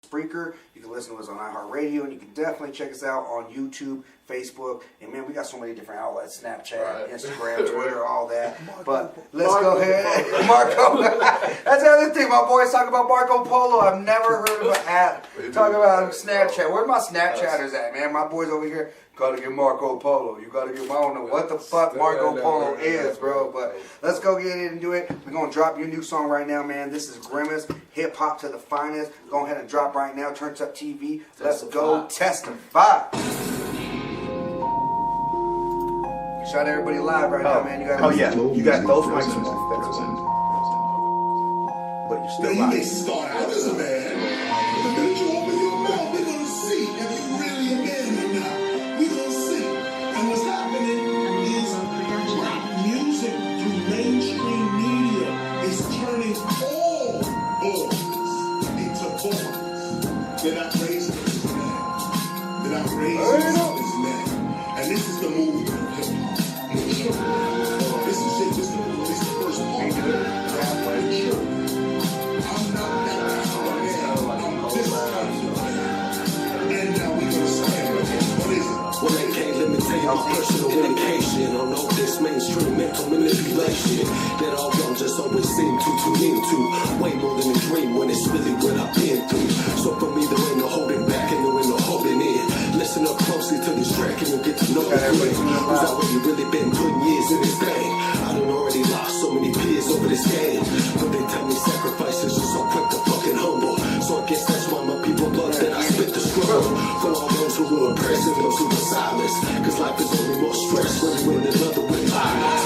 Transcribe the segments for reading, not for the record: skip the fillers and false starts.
Spreaker. You can listen to us on iHeartRadio, and you can definitely check us out on YouTube, Facebook, and man, we got so many different outlets: Snapchat, Instagram, Twitter, all that. But let's go ahead, Marco. That's the other thing. My boys talk about Marco Polo. I've never heard of an app. Talk about Snapchat. Where my Snapchatters at, man? My boys over here. Gotta get Marco Polo. You gotta get. I don't know what the fuck Marco Polo is, bro. But let's go get in and do it. We're gonna drop your new song right now, man. This is Grimmace, hip hop to the finest. Go ahead and drop right now. Turns Up TV. Let's go testify. Shout everybody live right now, man. You got. Oh yeah, you got those mics. But you still live. You may start out as a man, but the minute you open your mouth, we're gonna see if you really a man or not. We're gonna see. And what's happening is rap music through mainstream media is turning all boys into boys. They're not raised as men. They're not raised as men. And this is the movement of hip hop. This is shit. This is the first part. I'm not that kind of man. I'm this kind of man. And now we're gonna stand with it. What is it? Well, they can't let me tell you my personal indication on all this mainstream mental manipulation that all y'all just always seem to tune into. Way more than a dream when it's really what I've been through. So for me, there ain't no holding back and there ain't no holding in. Listen up closely to this track and you'll get to know the friend who's already really been putting years in this thing. I done already lost so many peers over this game, but they tell me sacrifices are so quick to fucking humble. So I guess that's why my people love that I spit the struggle. For all those who were oppressed and those who were silent, cause life is only more stress when you win another with violence.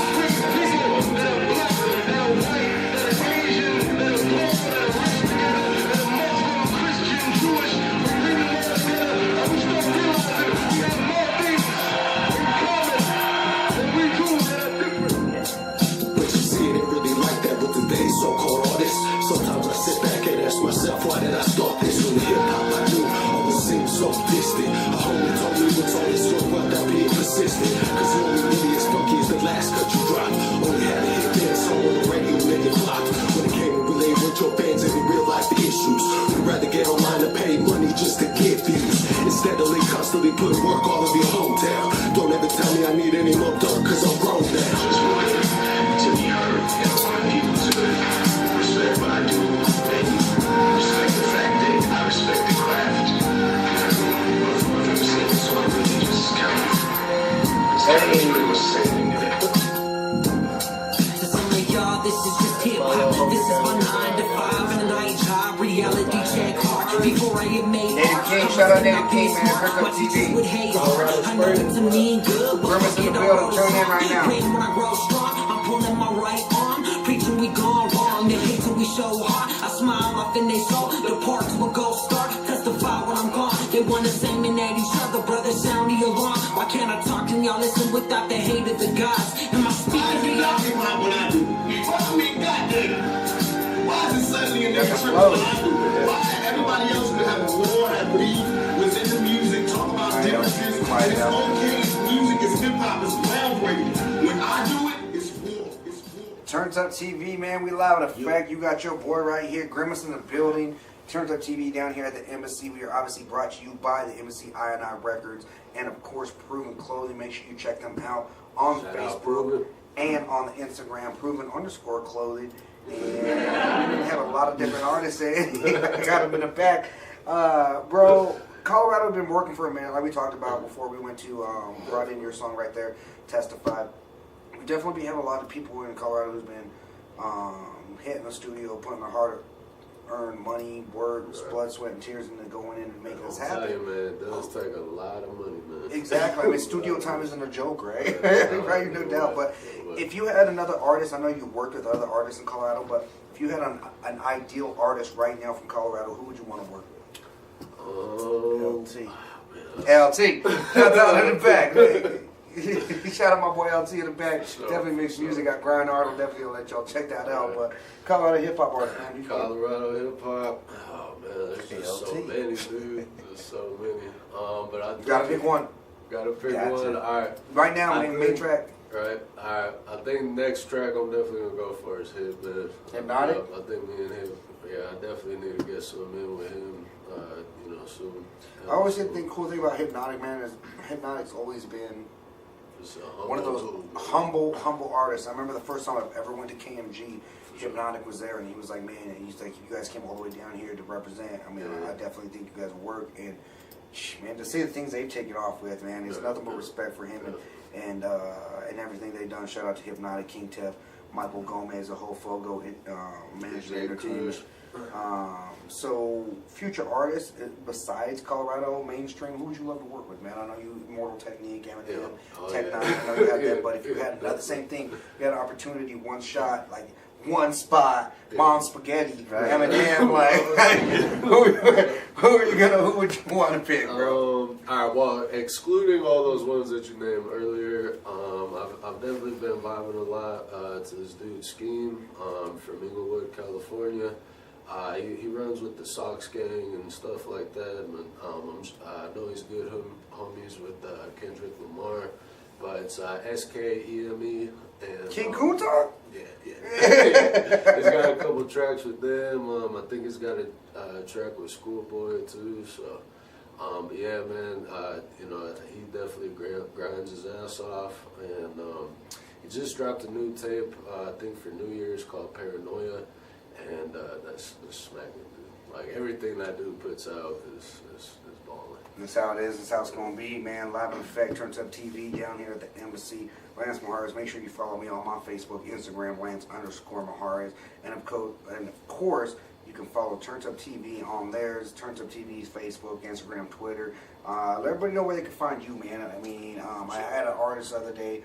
So-called artists. Sometimes I sit back and ask myself, why did I start this? When the hip-hop I knew always seemed so distant. A homie told me what's all this work without being persistent. Cause you only really as funky as the last cut you dropped. Only had a hit dance song on the radio and it blocked. When it came to relate with your fans and real life issues, we'd rather get online and pay money just to get views. Instead of constantly put work all over your hometown. Don't ever tell me I need any more done cause I'm grown now. Just want to be heard and I want people to respect what I do, and respect the fact that I respect the craft. So I really just kind of pretty much saying that. To some of y'all, this is just hip hop. This is my 9 to 5 and a night job. Reality check hard before I get made. Native King, shout out Native King, man. Turns Up TV. I know it's a mean good, but Grimmace in the building. Turn in right now. When I grow strong, I'm pulling my right arm. Preaching we gone wrong. They hate till we show heart. I smile off in they soul. The parks will go start. Testify when I'm gone. They wanna sing and at each other, brother, sound the alarm. Why can't I talk and y'all listen without the hate of the gods? Am I speaking to y'all? When I do. I mean, goddamn. Why is it suddenly a different when I do? Why everybody else could have a war, have beef within the music, talk about differences, and it's okay. Music is hip hop, it's groundbreaking. When I do it, it's war. It's war. Turns Up TV, man. We live in effect. You got your boy right here, Grimmace in the building. Turns Up TV down here at the Embassy. We are obviously brought to you by the Embassy I&I Records and, of course, Proven Clothing. Make sure you check them out on Facebook and on the Instagram, Proven_clothing. And we have a lot of different artists in. I got them in the back. Bro, Colorado been working for a minute, like we talked about before we went to, brought in your song right there, Testify. We definitely have a lot of people in Colorado who's been hitting the studio, putting their hard-earned money, work, blood, sweat, and tears into going in and making this happen. I'll tell you, man, it does take a lot of money, man. Exactly. I mean, studio time isn't a joke, right? Right, no doubt. But if you had another artist, I know you worked with other artists in Colorado, but if you had an ideal artist right now from Colorado, who would you want to work with? LT. LT. Shout out in the back. Shout out my boy LT in the back. Definitely makes music. Got Grind Art. I'll definitely let y'all check that out. But Colorado hip hop artist, man. Colorado hip hop. Oh man, there's just so many, dude. There's so many. But I gotta pick one. Gotta pick one. All right. Right now, main track. Right. All right. I think next track I'm definitely gonna go for is Hypnotic. Hypnotic. I think me and him. Yeah, I definitely need to get some in with him. I always think the cool thing about Hypnotic, man, is Hypnotic's always been one of those humble artists. I remember the first time I ever went to KMG, Hypnotic was there, and he was like, man, and he's like, you guys came all the way down here to represent. I mean, I definitely think you guys work, and man, to see the things they've taken off with, man, there's nothing but respect for him and everything they've done. Shout out to Hypnotic, King Tef, Michael Gomez, the whole Fogo Management Entertainment. So, future artists besides Colorado mainstream, who would you love to work with, man? I know you, Immortal Technique, Eminem, Tech Nine, I know you had them, but if you had the same thing, you had an opportunity, one shot, like one spot, Mom Spaghetti, Eminem, like who would you want to pick, bro? Alright, well, excluding all those ones that you named earlier, I've definitely been vibing a lot to this dude Scheme from Inglewood, California. He runs with the Sox Gang and stuff like that. And, I know he's good homies with Kendrick Lamar, but it's SKEME and King Kunta? Yeah. He's got a couple tracks with them. I think he's got a track with Schoolboy too. So, but yeah, man, you know, he definitely grinds his ass off, and he just dropped a new tape, I think for New Year's, called Paranoia. And that's smacking, dude. Like, everything that dude puts out is balling. That's how it is. That's how it's going to be, man. Live in Effect, Turns Up TV down here at the Embassy. Lance Maharis. Make sure you follow me on my Facebook, Instagram, Lance_Maharis. And of course, you can follow Turns Up TV on theirs, Turns Up TV's Facebook, Instagram, Twitter. Let everybody know where they can find you, man. I mean, I had an artist the other day,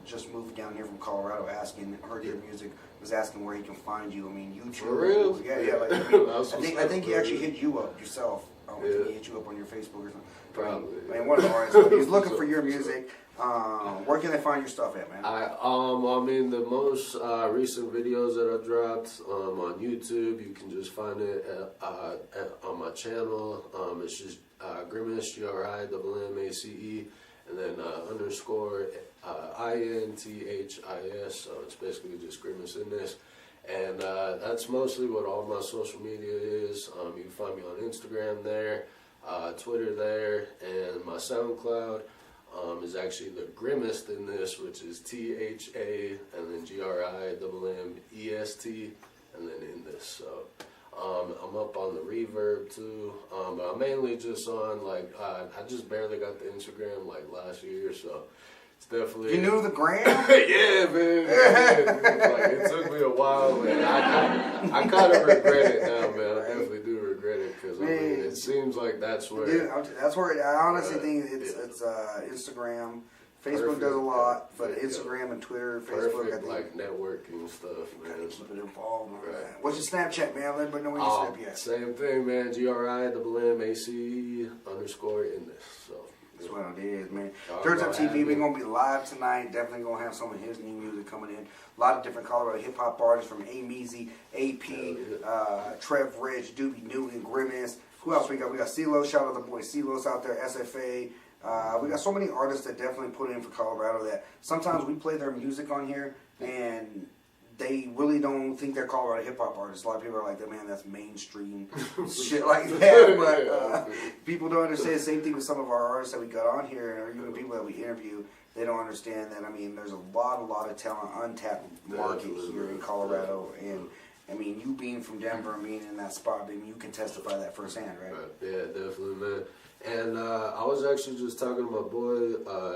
just moved down here from Colorado, heard your music, was asking where he can find you. I mean, YouTube. For real? Yeah. Like, I think he actually hit you up yourself. Did he hit you up on your Facebook or something? Probably. Man, one of the artists. He's looking for your music. Where can they find your stuff at, man? I mean, the most recent videos that I dropped on YouTube, you can just find it on my channel. It's just Grimmace, GRIMMACE, and then underscore INTHIS. So it's basically just Grimmace in this. And that's mostly what all my social media is. You can find me on Instagram there, Twitter there, and my SoundCloud is actually the Grimmest in this, which is THA and then GRIMMEST and then in this. So I'm up on the Reverb too, but I'm mainly just on like I just barely got the Instagram like last year, so. It's definitely. You knew the gram? Yeah, man. Like, it took me a while, man. I kind of regret it now, man. I definitely do regret it because I mean, it seems like that's where. Dude, that's where I honestly think it's Instagram. Facebook does a lot, but Instagram and Twitter, Facebook, perfect, I think. like networking stuff, man. Gotta keep it involved. Right. What's your Snapchat, man? Let everybody know where you snap at. Same thing, man. GRIMMACE underscore in this. So. That's what it is, man. Turns Up TV, we're going to be live tonight. Definitely going to have some of his new music coming in. A lot of different Colorado hip-hop artists from A-Meezy, AP, Trev Rich, Doobie Newton, Grimmace. Who else we got? We got CeeLo. Shout out to the boy CeeLo's out there, SFA. We got so many artists that definitely put in for Colorado that sometimes we play their music on here and they really don't think they're Colorado hip-hop artists. A lot of people are like, man, that's mainstream shit like that. But people don't understand. The same thing with some of our artists that we got on here, or even people that we interview. They don't understand that. I mean, there's a lot of talent, untapped market here in Colorado. And, I mean, you being from Denver and being in that spot, I mean, you can testify that firsthand, right? Yeah, definitely, man. And I was actually just talking to my boy,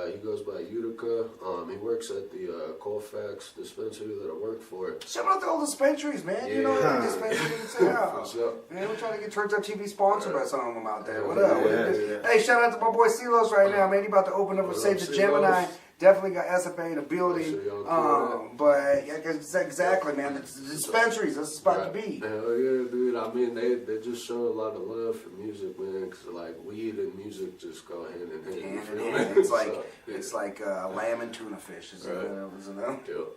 he goes by Utica, he works at the Colfax dispensary that I work for. Shout out to all the dispensaries, man. Yeah. You know every dispensary in town. What's up? Man, we're trying to get Turns Up TV sponsored by some of them out there. Yeah, What up? yeah. Hey, shout out to my boy CeeLo's right now, man. He about to open up a What Save up, the Gemini. CeeLo's? Definitely got SFA in the building. Make sure y'all But yeah, exactly, man. The dispensaries, that's the spot to be. Hell yeah, dude. I mean, they just show a lot of love for music, man. Cause like weed and music just go hand in hand. Hand in hand. It's like lamb and tuna fish. Is right.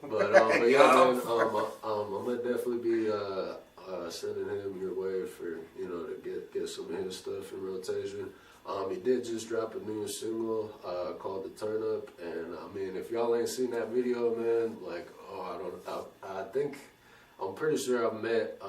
But yeah, man. I'm gonna definitely be sending him your way for to get some of his stuff in rotation. He did just drop a new single called "The Turn Up," and I mean, if y'all ain't seen that video, man, like, I think I'm pretty sure I've met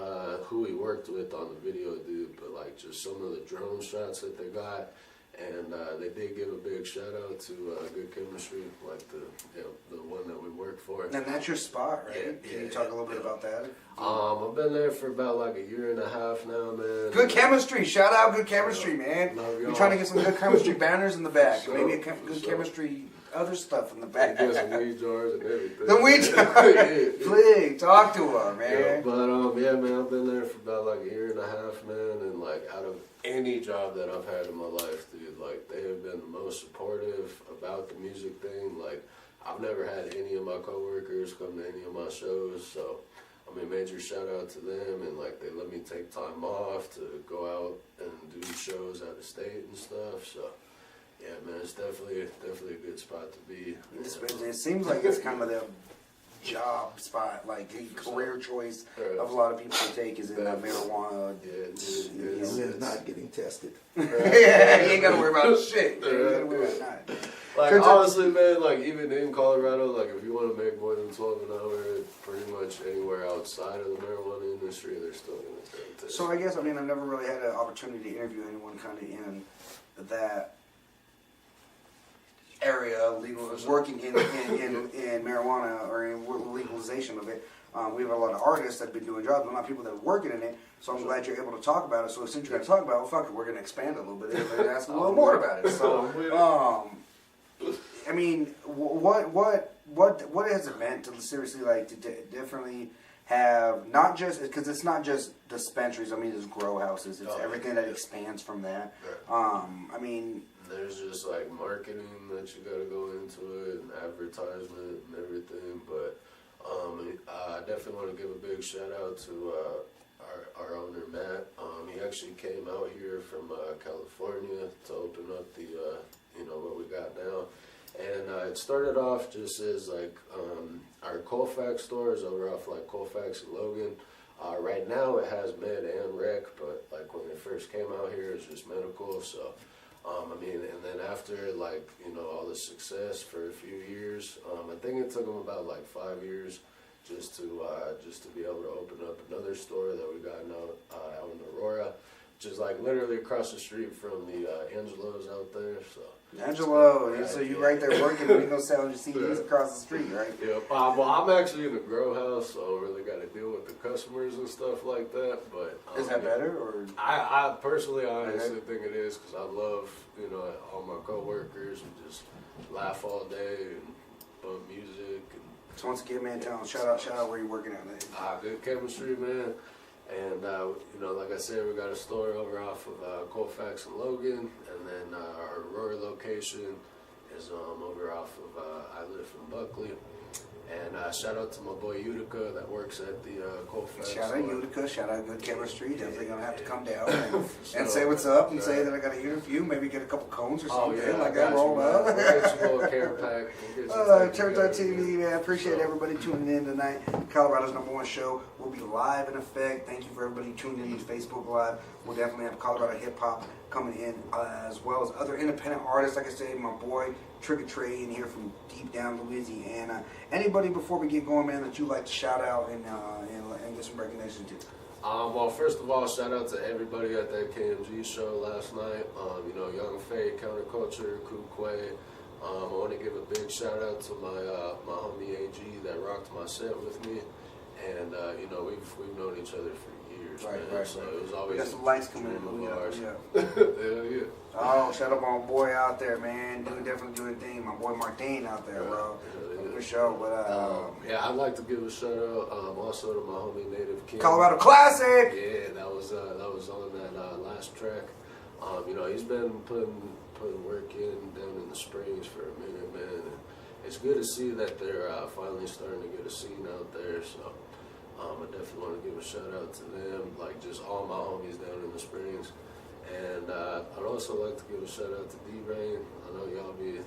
who he worked with on the video, dude. But like just some of the drone shots that they got, and they did give a big shout out to Good Chemistry, like the one that we work for. And that's your spot, right? Yeah, Can you talk a little bit about that? I've been there for about like a year and a half now, man. Good Chemistry. Shout out Good Chemistry, man. We're trying to get some Good Chemistry banners in the back. Sure, Maybe Good Chemistry other stuff in the back. Get some weed jars and everything. The weed jars. Please, talk to her, man. Yeah, but yeah, man, I've been there for about like a year and a half, man, and like out of any job that I've had in my life, dude, like they have been the most supportive about the music thing. Like I've never had any of my coworkers come to any of my shows, so I mean, major shout out to them, and like they let me take time off to go out and do shows out of state and stuff. So yeah, man, it's definitely a good spot to be. It seems like it's kind of the job spot, like the career choice of a lot of people to take is in that marijuana. Yeah, It's not getting tested. Yeah, you ain't gotta worry about shit. You ain't gotta worry about nothing. Like honestly, man, like even in Colorado, like if you want to make more than $12 an hour, pretty much anywhere outside of the marijuana industry, they're still gonna take it. So I guess, I mean, I've never really had an opportunity to interview anyone kind of in that area, working in marijuana or in legalization of it. We have a lot of artists that have been doing jobs, but not people that are working in it. So I'm glad you're able to talk about it. So since you're going to talk about it, well, fuck it, we're going to expand a little bit and ask a little more about it. So, I mean, what has it meant to seriously like to differently have not just because it's not just dispensaries. I mean, it's grow houses. It's everything that expands from that. I mean. There's just like marketing that you gotta go into it and advertisement and everything, but I definitely want to give a big shout out to our owner Matt. He actually came out here from California to open up the what we got now, and it started off just as like our Colfax stores over off like Colfax and Logan. Right now it has med and rec, but like when it first came out here, it's just medical. So. I mean, and then after like all the success for a few years, I think it took them about like 5 years just to be able to open up another store that we got out in Aurora, which is like literally across the street from the Angelo's out there. So Angelo, so you right there working, we gonna sell your CDs across the street, right? Yeah. Well, I'm actually in the grow house, so I don't really got to deal with the customers and stuff like that. But is that better, or I personally, honestly think it is because I love all my coworkers and just laugh all day and bump music. And so once again, man, tell them, shout out where you working at, man. Good Chemistry, man. And, like I said, we got a store over off of Colfax and Logan, and then our Aurora location is over off of, I live in Buckley. And shout out to my boy Utica that works at the Colfax Shout store. out Utica, shout out Good Chemistry. Definitely gonna have to come down and say what's up and say that I got an interview, maybe get a couple cones or something like that rolled up. We'll get you a little care pack. Church on TV, man. I appreciate everybody tuning in tonight. Colorado's #1 show will be live in effect. Thank you for everybody tuning in to Facebook Live. We'll definitely have Colorado hip hop coming in as well as other independent artists. Like I said, my boy Trick or Trade in here from deep down Louisiana. Anybody before we get going, man, that you like to shout out and get some recognition to? Well, first of all, shout out to everybody at that KMG show last night. Young Faye, Counterculture, Kukwe. I want to give a big shout out to my homie AG that rocked my set with me, and we've known each other for years, man. So it was always we got some lights coming in. Hell yeah. Oh, shout out my boy out there, man. Definitely doing a thing. My boy Martin out there, bro. For sure. But I'd like to give a shout out also to my homie Native King. Colorado Classic. Yeah, that was on that last track. He's been putting work down in the Springs for a minute, man. And it's good to see that they're finally starting to get a scene out there. So I definitely want to give a shout out to them, like just all my homies down in the Springs. And I'd also like to give a shout out to D-Rain. I know y'all be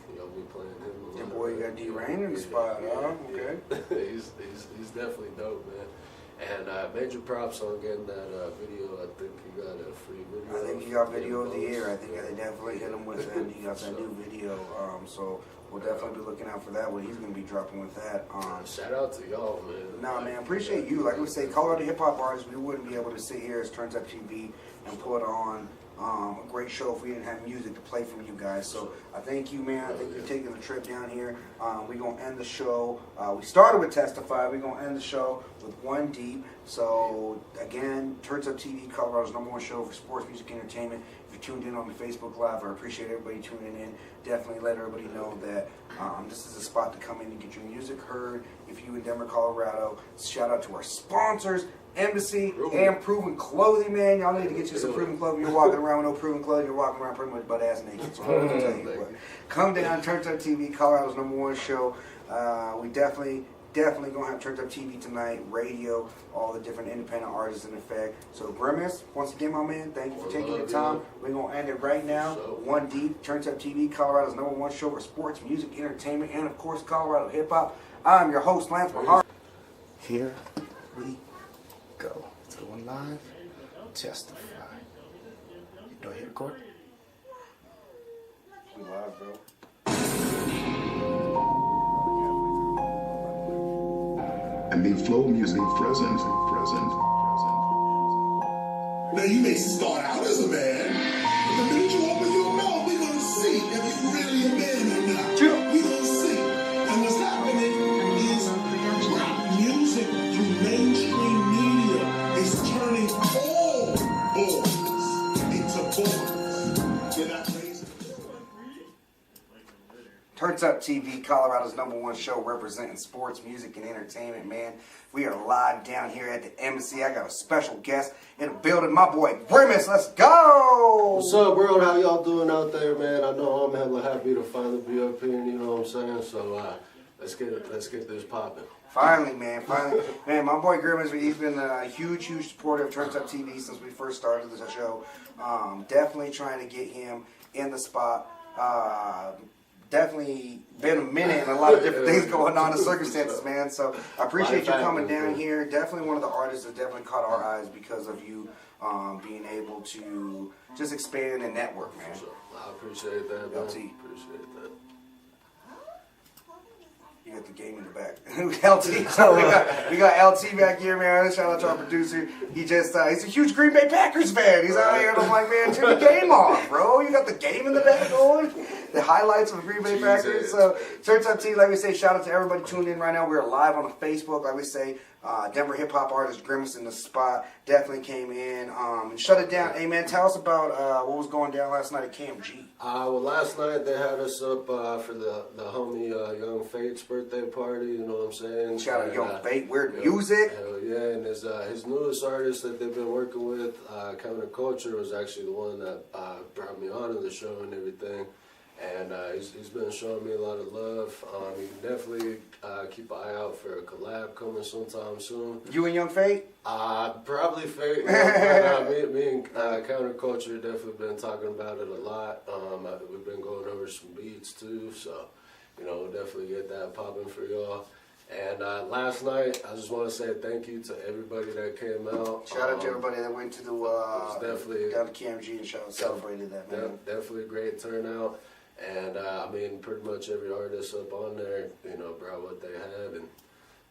playing him a lot. Your boy, you got D-Rain in the spot, huh? Okay. he's definitely dope, man. And major props on getting that video. I think he got a free video. I think he got video of the year. I think they definitely hit him with it. He got that new video. So we'll definitely be looking out for that. What he's going to be dropping with that. Shout out to y'all, man. Nah, man, appreciate you. Like we say, Colorado hip hop artists, we wouldn't be able to sit here as Turns Up TV and put on a great show if we didn't have music to play from you guys. So I thank you, man. I think you're taking the trip down here. We're going to end the show. We started with Testify. We're going to end the show with One Deep. So, again, Turns Up TV, Colorado's #1 show for sports, music, entertainment. If you're tuned in on the Facebook Live, I appreciate everybody tuning in. Definitely let everybody know that this is a spot to come in and get your music heard. If you in Denver, Colorado, shout out to our sponsors, ImbassI and Proven Clothing, man. Y'all need to get you some Proven Clothing. You're walking around with no Proven Clothing. You're walking around pretty much butt ass naked. So I'm going to tell you what. Come down, Turns Up TV, Colorado's #1 show. We definitely going to have Turns Up TV tonight, radio, all the different independent artists in effect. So Grimmace, once again, my man, thank you for taking your time. We're going to end it right now. One Deep, Turns Up TV, Colorado's #1 show for sports, music, entertainment, and of course, Colorado hip hop. I'm your host, Lance Mahar. Here we go. It's going live. Testify. Do I hit record? We live, bro. And the flow music present. Now you may start out as a man, but the minute you open your mouth, we're gonna see if you're really a man or not. We're gonna see. And what's happening is rap music through mainstream media is turning all boys into boys. You're not crazy. Turns Up TV, Colorado's #1 show representing sports, music, and entertainment, man. We are live down here at the ImbassI. I got a special guest in the building, my boy Grimmace. Let's go! What's up, world? How y'all doing out there, man? I know I'm hella happy to finally be up here, you know what I'm saying? So let's get this popping. Finally, man, finally. Man, my boy Grimmace, he's been a huge supporter of Turns Up TV since we first started the show. Definitely trying to get him in the spot. Definitely been a minute and a lot of different things going on in circumstances, man. So I appreciate you coming down here. Definitely one of the artists that definitely caught our eyes because of you being able to just expand and network, man. I appreciate that, man. LT. Appreciate that. You got the game in the back. LT. So we got LT back here, man. Shout out to our producer. He's a huge Green Bay Packers fan. He's out here and I'm like, man, turn the game off, bro. You got the game in the back going. The highlights of the Green Bay Packers. So Turns Up TV, like we say, shout out to everybody tuned in right now. We're live on the Facebook, like we say. Denver hip hop artist Grimmace in the spot definitely came in and shut it down. Hey man, tell us about what was going down last night at KMG. Well, last night they had us up for the homie Young Fate's birthday party. You know what I'm saying? Shout out Young Fate, weird music. Hell yeah, and his newest artist that they've been working with, Counterculture, was actually the one that brought me onto the show and everything. And he's been showing me a lot of love. You can definitely keep an eye out for a collab coming sometime soon. You and Young Fate? Probably Fate. Me and Counterculture definitely been talking about it a lot. We've been going over some beats too, so we'll definitely get that popping for y'all. And last night, I just want to say thank you to everybody that came out. Shout out to everybody that went to definitely down to KMG and celebrated that, man. Definitely a great turnout. And pretty much every artist up on there, brought what they had, and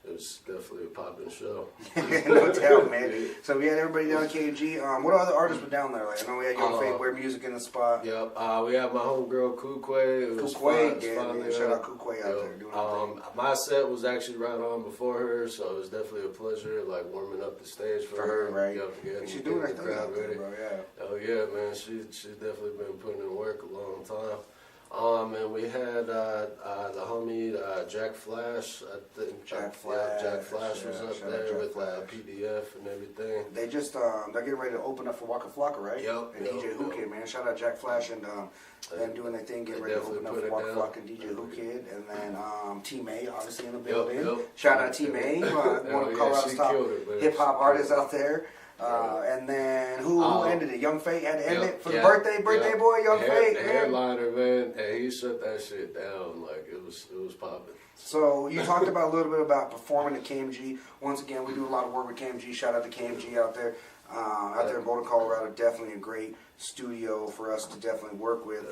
it was definitely a popping show. No doubt, man. So we had everybody down at KMG. What other artists were down there? Like, I know we had Young Fate, Wear Music in the spot. Yep. We had my homegirl Kukwe. Kukwe, yeah, shout out Kukwe out there doing her thing. My set was actually right on before her, so it was definitely a pleasure, like warming up the stage for her. Right? Yep, She's doing her thing out there, bro. Yeah. Oh yeah, man. She's definitely been putting in work a long time. And we had the homie Jack Flash. I think Jack Flash. Jack Flash was up there with PDF and everything. They just they're getting ready to open up for Waka Flocka, right? Yep. And DJ Who Kid, man. Shout out Jack Flash and them doing their thing, getting ready to open up for Waka Flocka and DJ Who Kid, and then T May obviously in the building. Shout out T May, one of Colorado's top hip hop artists out there. And then who ended it? Young Fate had to end it for the yeah, birthday boy, Young Fate. The headliner, man, and he shut that shit down. Like it was popping. So you talked about a little bit about performing at KMG. Once again, we do a lot of work with KMG. Shout out to KMG out there in Boulder, Colorado. Definitely a great studio for us to definitely work with.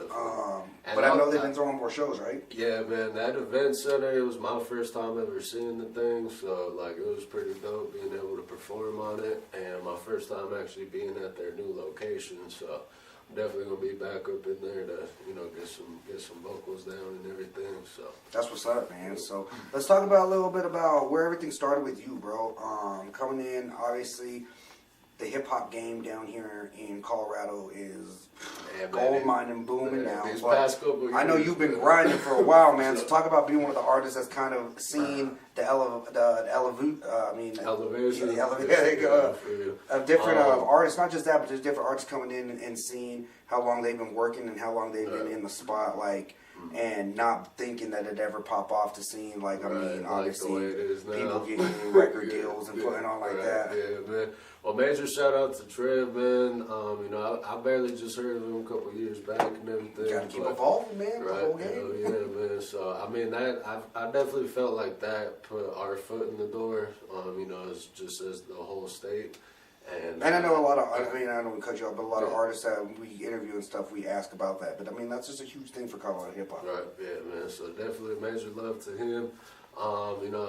But I know they've been throwing more shows, right? Yeah, man. That event center, it was my first time ever seeing the thing, so like it was pretty dope being able to perform on it, and my first time actually being at their new location. So I'm definitely gonna be back up in there to get some vocals down and everything. So that's what's up, man. So let's talk about a little bit about where everything started with you, bro. Coming in, obviously. The hip hop game down here in Colorado is gold mining, booming now. But I know you've been grinding for a while, man. So talk about being one of the artists that's kind of seen the elevation of different artists. Not just that, but there's different artists coming in and seeing how long they've been working and how long they've been in the spot, like. And not thinking that it'd ever pop off to seeing, like, I mean, obviously, people getting record deals and putting on like that. Yeah, man. Well, major shout out to Trev, man. You know, I barely just heard of him a couple of years back and everything. You gotta keep evolving, man. Right, the whole game. Yeah, man. So, I mean, I definitely felt like that put our foot in the door, you know, just as the whole state. And I know a lot of, I don't want to cut you off, but a lot of artists that we interview and stuff, we ask about that. But I mean, that's just a huge thing for Colorado hip hop. Right, yeah, man. So definitely major love to him. You know,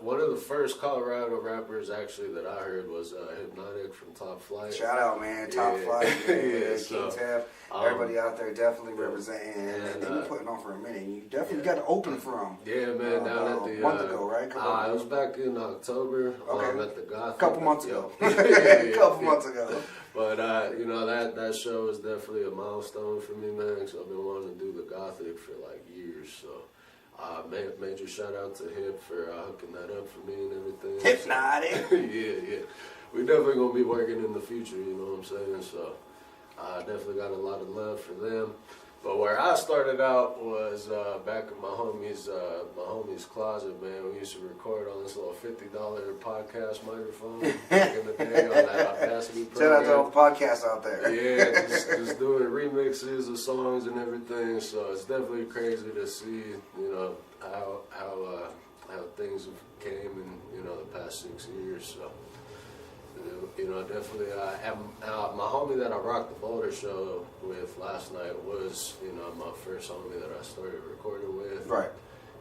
one of the first Colorado rappers actually that I heard was Hypnotic from Top Flight. Shout out, man. Top Flight, man. So, King Tap. Everybody out there definitely representing. And they've been putting on for a minute. You definitely got to open for them. Yeah, man. Down at the a month ago, right? It was back in October. At the Goth. A couple months ago. Months ago. But you know that show is definitely a milestone for me, man. Because I've been wanting to do the Gothic for like years. So. Major shout out to Hip for hooking that up for me and everything. Hypnotic. Yeah. We definitely gonna be working in the future, you know what I'm saying? So I definitely got a lot of love for them. But where I started out was back in my homie's closet, man. We used to record on this little $50 podcast microphone back in the day on that Audacity program. Shout out to all the podcasts out there. Yeah, just doing remixes of songs and everything. So it's definitely crazy to see, you know, how things have came in, you know, the past 6 years. So. You know, definitely. My homie that I rocked the Boulder show with last night was, you know, my first homie that I started recording with. Right.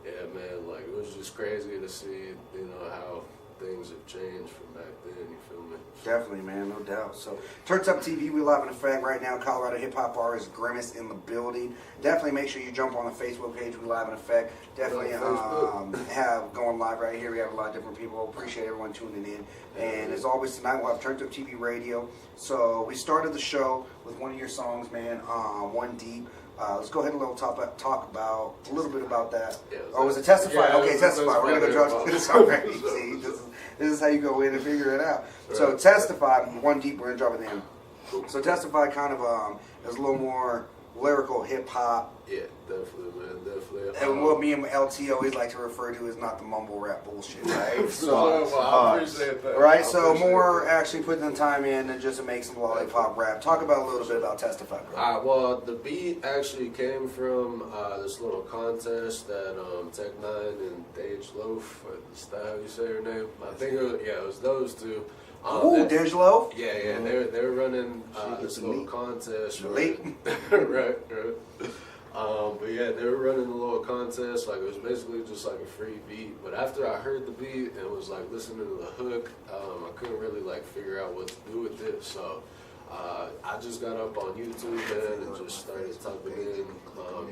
Yeah, man. Like it was just crazy to see, you know, how things have changed from back then. You feel me? Definitely, man, no doubt. So, Turns Up TV, we live in effect right now. Colorado hip hop artist Grimmace in the building. Definitely make sure you jump on the Facebook page. We live in effect. Definitely have going live right here. We have a lot of different people. Appreciate everyone tuning in. And as always, tonight we'll have Turns Up TV radio. So we started the show with one of your songs, man. One Deep. Let's go ahead and talk about a little bit about that. Yeah, was it Testify? Yeah, okay, Testify. We're gonna go drop this already. See, this is how you go in and figure it out. Right. So Testify, One Deep. We're gonna drop it in. So Testify kind of is a little more lyrical hip hop. Yeah, definitely, man, definitely. And what me and LT always like to refer to is not the mumble rap bullshit, right? I appreciate that. Right, so more actually putting the time in and just to make some lollipop rap. Talk about a little bit about Testify, bro. Well, the beat actually came from this little contest that Tech9 and Dage Loaf, is that how you say her name? I think it was those two. Dej Loaf? Yeah, they were running this little contest. Right. Right. But yeah, they were running a little contest. Like it was basically just like a free beat. But after I heard the beat and was like listening to the hook, I couldn't really like figure out what to do with it. So I just got up on YouTube, man, and just started typing in,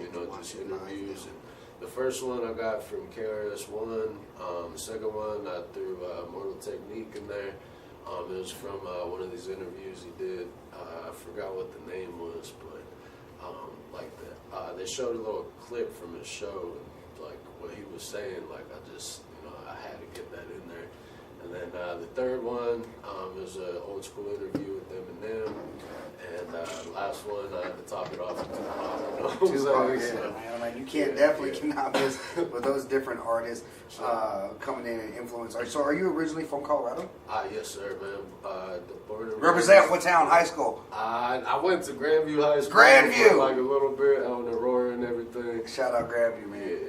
you know, just interviews. And the first one I got from KRS-One. The second one I threw Mortal Technique in there. It was from one of these interviews he did. I forgot what the name was, but like that. They showed a little clip from his show, and like what he was saying. Like I just, you know, I had to get that in there. And then the third one was an old school interview with Eminem. And last one, I had to top it off with Tupac. You know Tupac, what I'm yeah, saying? man. Like, you can't definitely cannot miss with those different artists coming in and influence. So, are you originally from Colorado? Yes, sir, man. Born and Represent raised. what town? High school. I went to Grandview High School. Grandview! For like a little bit out in Aurora and everything. Shout out Grandview, man. Yeah.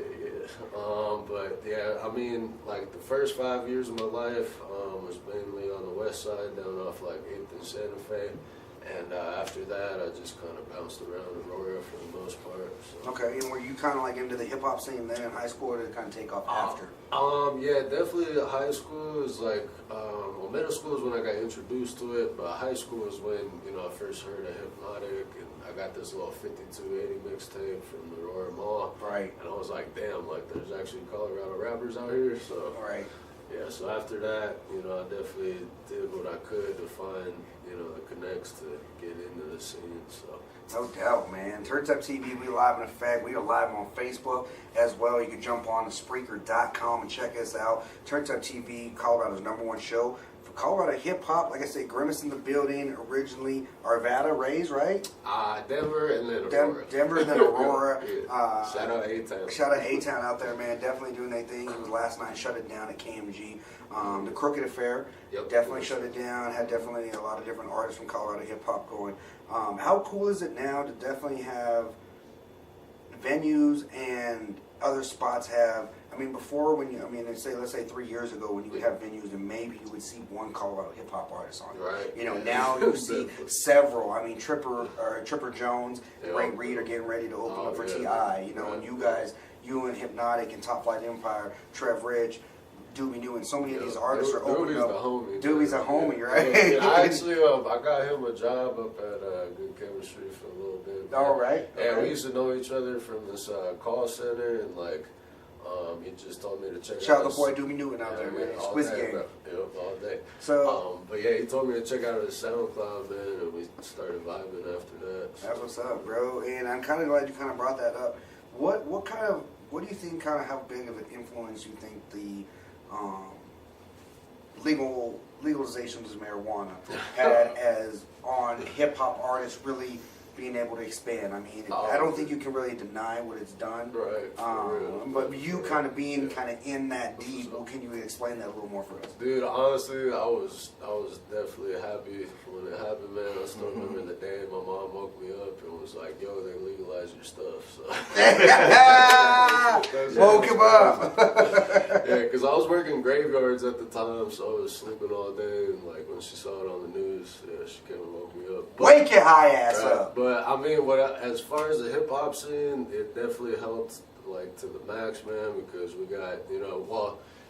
But yeah, I mean, like the first 5 years of my life was mainly on the west side, down off like 8th and Santa Fe. And after that, I just kind of bounced around Aurora for the most part. So. Okay, and were you kind of like into the hip hop scene then in high school, or did it kind of take off after? Yeah, definitely. High school is like, well, middle school is when I got introduced to it, but high school is when I first heard of Hypnotic, and I got this little 5280 mixtape from the Aurora Mall. Right. And I was like, damn, like there's actually Colorado rappers out here. So. Right. Yeah, so after that, I definitely did what I could to find, the connects to get into the scene, so. No doubt, man. Turns Up TV, we live in effect. We are live on Facebook as well. You can jump on to Spreaker.com and check us out. Turns Up TV, Colorado's #1 show. For Colorado hip hop, like I said, Grimmace in the building, originally Arvada, raised, right? Denver and then Aurora. Denver and then Aurora. Yeah. Shout out A-Town. Shout out A-Town out there, man. Definitely doing their thing. He was last night, shut it down at KMG. The Crooked Affair, Yep. definitely shut it down. Had definitely a lot of different artists from Colorado hip hop going. How cool is it now to definitely have venues and other spots have? I mean, before let's say 3 years ago when you would have venues and maybe you would see one Colorado hip hop artist on it. Right. Now you see several. I mean, Tripper Jones, Yeah. Ray Reed are getting ready to open up for Ti. Right. And you guys, you and Hypnotic and Top Flight Empire, Trev Rich, Doobie New, and so many of these artists are opening up. Doobie's a homie, right? Yeah, I actually, I got him a job up at Good Chemistry for a little bit. All right. And Okay. we used to know each other from this call center, and like, he just told me to check Shout out out the boy Doobie Newton out there, man. all Squiz day, gang. bro. Yep, all day. So but yeah, he told me to check out his SoundCloud, man, and we started vibing after that. that's what's up, bro. And I'm kind of glad you kind of brought that up. What do you think? Kind of how big of an influence you think the legalization of marijuana had as on hip hop artists really being able to expand? I mean, I don't think you can really deny what it's done. Right. For real. But you kind of being kind of in that deep, can you explain that a little more for us? Dude, honestly, I was definitely happy when it happened, man. I still remember the day my mom woke me up and was like, "Yo, they legalized your stuff." So. Woke him up. Yeah, because I was working graveyards at the time, so I was sleeping all day. And like when she saw it on the news, yeah, she came and woke me up. Wake your high ass up. But I mean, as far as the hip hop scene, it definitely helped like to the max, man, because we got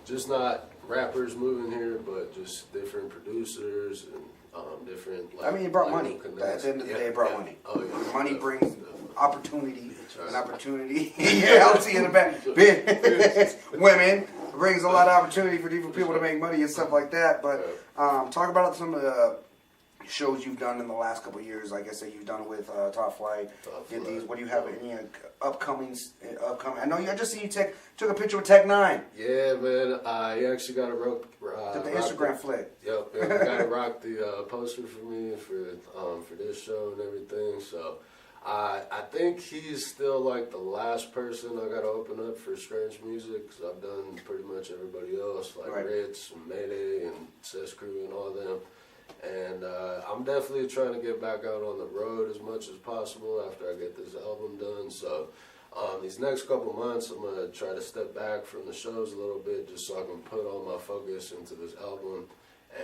just not rappers moving here, but just different producers and different. Like, I mean, it brought like, money. At connects. the end of the day, it brought money. Oh yeah, Money brings opportunity. right. An opportunity. Yeah, I'll see in the back. Women brings a lot of opportunity for different people to make money and stuff like that. But talk about some of the shows you've done in the last couple of years. Like I said, you've done it with Top Flight. Did these? What do you have? Any upcoming? I know I just seen you took a picture with Tech 9. Yeah, man. You actually got to Did the Instagram flick. Yep, you got to rock the poster for me for this show and everything. So I think he's still like the last person I got to open up for Strange Music, because I've done pretty much everybody else, like Right. Ritz and Mayday and Cess Crew and all them. And I'm definitely trying to get back out on the road as much as possible after I get this album done. So these next couple months, I'm going to try to step back from the shows a little bit just so I can put all my focus into this album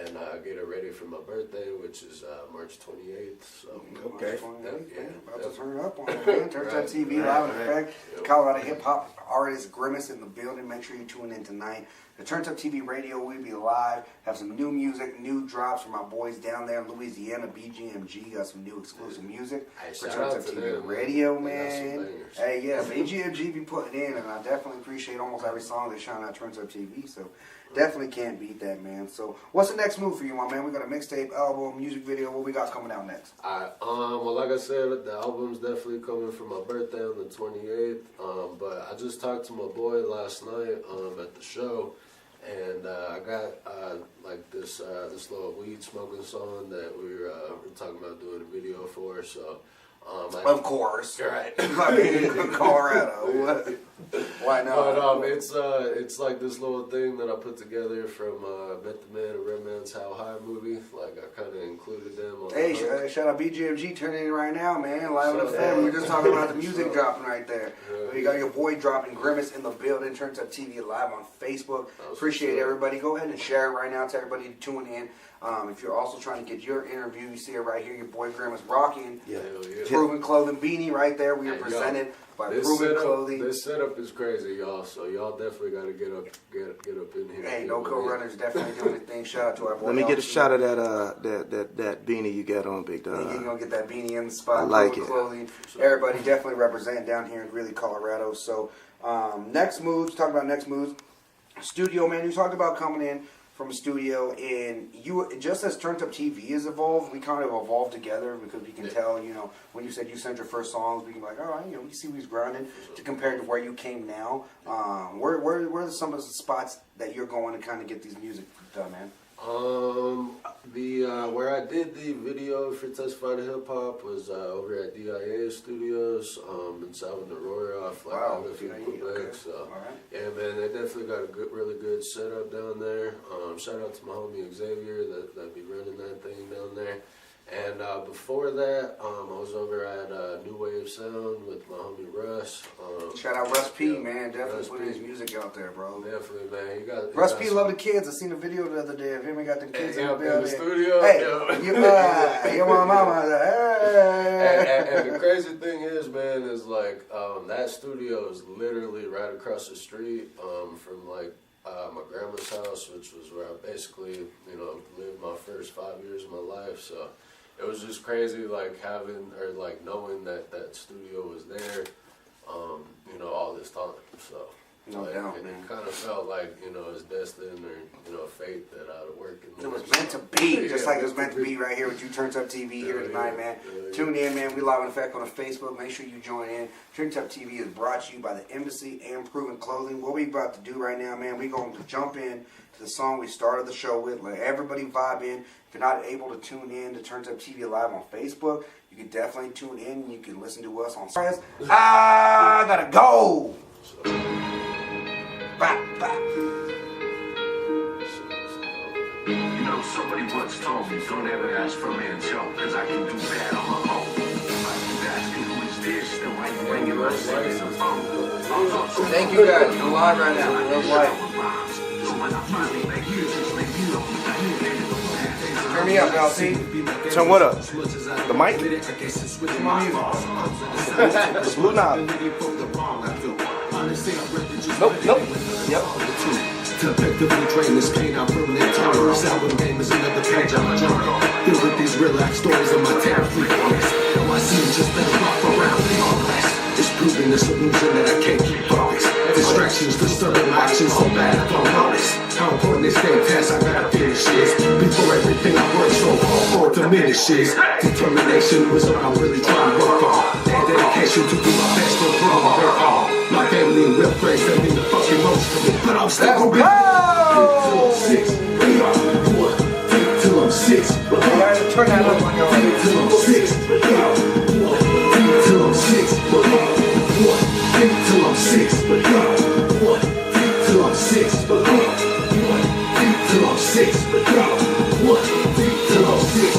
and get it ready for my birthday, which is March 28th. So Okay. yeah, About to turn up on it, man. Turns Up TV, live in effect. Colorado hip hop artist Grimmace in the building. Make sure you tune in tonight. The Turns Up TV radio, we'll be live. Have some new music, new drops from my boys down there in Louisiana. BGMG got some new exclusive music Hey, for shout Turns out Up to TV them, radio, man. They got some man. bangers. Hey, yeah, BGMG be putting in, and I definitely appreciate almost every song they shine out Turns Up TV. So definitely can't beat that, man. So what's the next move for you, my man? We got a mixtape, album, music video. What we got coming out next? Alright, well, like I said, the album's definitely coming for my birthday on the 28th. But I just talked to my boy last night at the show, and I got like this little weed smoking song that we're talking about doing a video for. So of course, right? Colorado. Why not? But it's like this little thing that I put together from Met the Man and Red Man's How High movie. Like I kind of included them on. Hey, shout out BGMG turning in right now, man. Live with the family. We're just talking about the music dropping right there. Yeah. You got your boy dropping Grimmace in the building. Turns Up TV live on Facebook. Appreciate everybody. Go ahead and share it right now to everybody tuning in. If you're also trying to get your interview, you see it right here. Your boy Grimmace rocking. Yeah. Proven Clothing beanie right there. We are presented by Proven Clothing. This setup is crazy, y'all. So y'all definitely got to get up in here. Hey, No Code Runners definitely doing the thing. Shout out to our boy. Let me get a shot of that beanie you got on, Big Dog. You're going to get that beanie in the spot. I like Proven it. Clothing. Everybody definitely representing down here in really Colorado. So next moves, talk about next moves. Studio, man, you talked about coming in from a studio, and you, just as Turned Up TV has evolved, we kind of evolved together because we can tell, you know, when you said you sent your first songs, we can be like, all right, you know, we see who's grinding to compare to where you came now. Where are some of the spots that you're going to kind of get these music done, man? Where I did the video for Testify to Hip Hop was over at DIA Studios in Salvador Royroff. Like, wow, Quebec. So right. yeah, man, they definitely got a really good setup down there. Shout out to my homie Xavier that be running that thing down there. And before that, I was over at New Wave Sound with my homie Russ. Shout out Russ P, man. Definitely putting his music out there, bro. Definitely, man. Russ P love the kids. I seen the video the other day of him and got the kids in the building. In the studio. Hey, your mama. Hey. And the crazy thing is, man, is like that studio is literally right across the street from like my grandma's house, which was where I basically, you know, lived my first 5 years of my life. So it was just crazy, like having or like knowing that that studio was there, you know, all this time. So no doubt, man. It kind of felt like, you know, it's destined or, you know, fate that I'd work in. It was meant to be, just like it was meant to be right here with you, Turns Up TV here tonight, man. Tune in, man. We live in effect on Facebook. Make sure you join in. Turns Up TV is brought to you by the ImbassI and Proven Clothing. What we about to do right now, man, we're going to jump in to the song we started the show with. Let everybody vibe in. If you're not able to tune in to Turns Up TV live on Facebook, you can definitely tune in. You can listen to us on I gotta go. Bop, bop. You know, somebody once told me, don't ever ask for a man's help, because I can do bad on my own. I keep asking who is there, still ain't ringing my city the phone. Thank you guys. You're live right now. Real live. So when I finally make you, just make you know. Turn me up, LC. Turn what up? The mic? My music. It's blue knob. Nope. Yep. To effectively drain this pain, I'm permanent terror. This album game is another page on my journal. Filled with these real life stories of my terror fleet honest. Now I seem just been rough around the honest. It's proving this illusion that I can't keep focused. Distractions disturbing my actions so bad I don't notice. How important this damn task I gotta finish is. Before everything I work so hard for diminishes. Determination was what I'm really trying to work on. And dedication to do my best to bring her all. My family and real friends that mean the fucking most to me. But I'm still gonna be till I'm 6. Till I'm 6. You gotta turn that up on your Till I'm 6. Till I'm 6. Till I'm 6. Till I'm 6. Till I'm 6. Till I'm 6.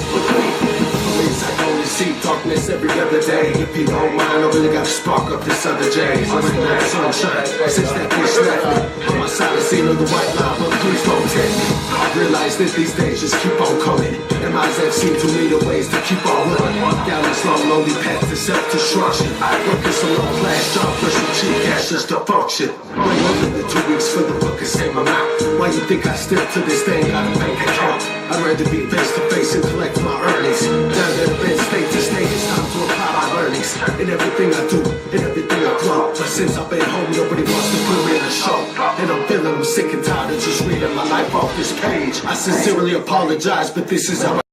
I can only see darkness every other day. If you don't mind, I really gotta spark up this other J. I'm in that sunshine, since that bitch left me. On my side, I see the white line, but please don't take me. I realize that these days just keep on coming. And my have seem to me the ways to keep on running. Down this long, lonely path to self-destruction. I work in some low-class job for some cheap cash just to function. Wait over the 2 weeks for the book and same amount. Why you think I still to this day got a bank account? I'd rather be face-to-face and collect my earnings. Now that I've been state to state, it's time to apply my learnings. In everything I do, in everything I grow. But since I've been home, nobody wants to put me in a show. And I'm feeling I'm sick and tired of just reading my life off this page. I sincerely apologize, but this is how